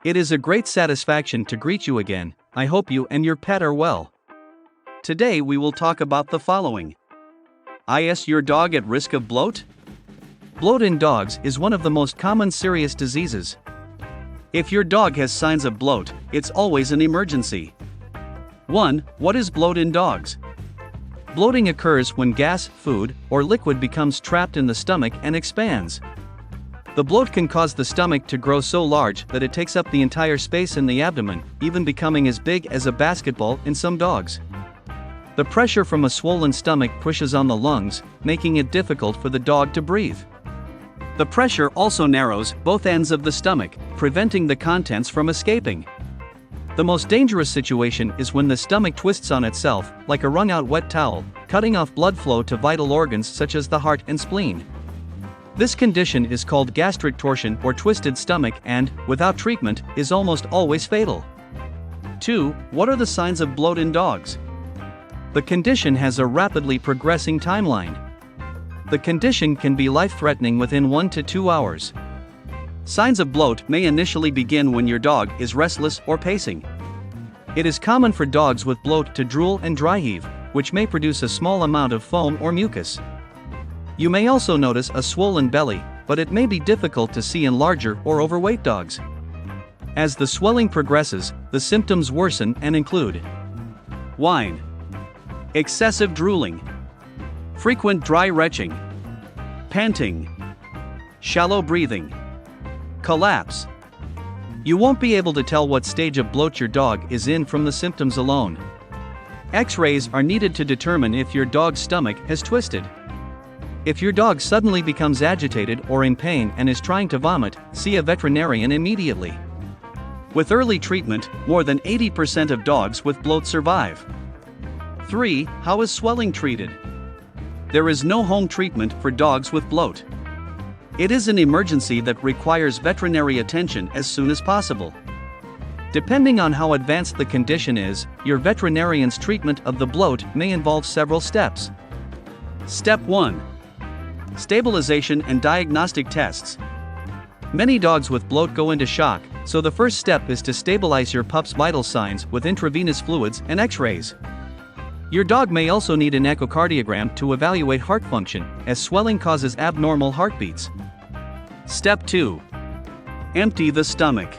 It is a great satisfaction to greet you again. I hope you and your pet are well. Today we will talk about the following. Is your dog at risk of bloat? Bloat in dogs is one of the most common serious diseases. If your dog has signs of bloat, it's always an emergency. 1. What is bloat in dogs? Bloating occurs when gas, food, or liquid becomes trapped in the stomach and expands. The bloat can cause the stomach to grow so large that it takes up the entire space in the abdomen, even becoming as big as a basketball in some dogs. The pressure from a swollen stomach pushes on the lungs, making it difficult for the dog to breathe. The pressure also narrows both ends of the stomach, preventing the contents from escaping. The most dangerous situation is when the stomach twists on itself, like a wrung-out wet towel, cutting off blood flow to vital organs such as the heart and spleen. This condition is called gastric torsion or twisted stomach and, without treatment, is almost always fatal. 2. What are the signs of bloat in dogs? The condition has a rapidly progressing timeline. The condition can be life-threatening within 1 to 2 hours. Signs of bloat may initially begin when your dog is restless or pacing. It is common for dogs with bloat to drool and dry heave, which may produce a small amount of foam or mucus. You may also notice a swollen belly, but it may be difficult to see in larger or overweight dogs. As the swelling progresses, the symptoms worsen and include whine, excessive drooling, frequent dry retching, panting, shallow breathing, collapse. You won't be able to tell what stage of bloat your dog is in from the symptoms alone. X-rays are needed to determine if your dog's stomach has twisted. If your dog suddenly becomes agitated or in pain and is trying to vomit, see a veterinarian immediately. With early treatment, more than 80% of dogs with bloat survive. 3. How is swelling treated? There is no home treatment for dogs with bloat. It is an emergency that requires veterinary attention as soon as possible. Depending on how advanced the condition is, your veterinarian's treatment of the bloat may involve several steps. Step 1. Stabilization and diagnostic tests. Many dogs with bloat go into shock, so the first step is to stabilize your pup's vital signs with intravenous fluids and X-rays. Your dog may also need an echocardiogram to evaluate heart function, as swelling causes abnormal heartbeats. Step 2. Empty the stomach.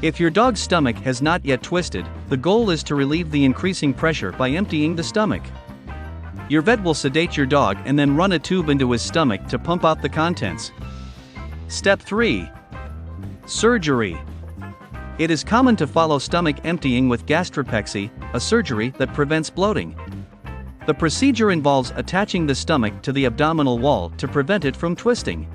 If your dog's stomach has not yet twisted, the goal is to relieve the increasing pressure by emptying the stomach. Your vet will sedate your dog and then run a tube into his stomach to pump out the contents. Step 3. Surgery. It is common to follow stomach emptying with gastropexy, a surgery that prevents bloating. The procedure involves attaching the stomach to the abdominal wall to prevent it from twisting.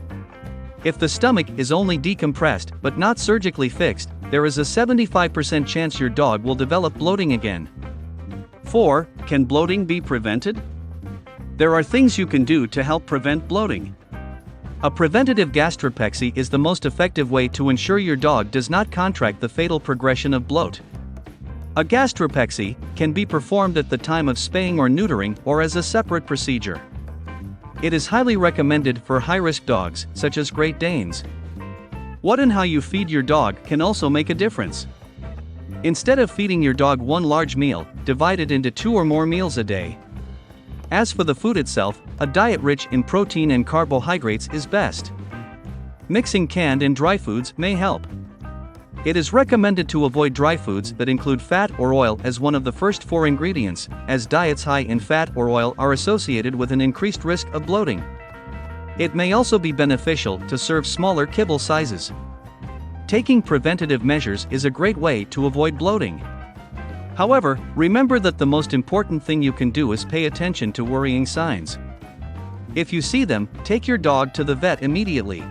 If the stomach is only decompressed but not surgically fixed, there is a 75% chance your dog will develop bloating again. 4. Can bloating be prevented? There are things you can do to help prevent bloating. A preventative gastropexy is the most effective way to ensure your dog does not contract the fatal progression of bloat. A gastropexy can be performed at the time of spaying or neutering or as a separate procedure. It is highly recommended for high-risk dogs, such as Great Danes. What and how you feed your dog can also make a difference. Instead of feeding your dog one large meal, divide it into 2 or more meals a day. As for the food itself, a diet rich in protein and carbohydrates is best. Mixing canned and dry foods may help. It is recommended to avoid dry foods that include fat or oil as one of the first 4 ingredients, as diets high in fat or oil are associated with an increased risk of bloating. It may also be beneficial to serve smaller kibble sizes. Taking preventative measures is a great way to avoid bloating. However, remember that the most important thing you can do is pay attention to worrying signs. If you see them, take your dog to the vet immediately.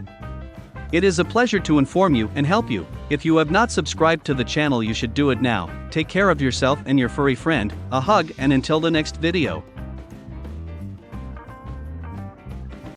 It is a pleasure to inform you and help you. If you have not subscribed to the channel, you should do it now. Take care of yourself and your furry friend. A hug, and until the next video.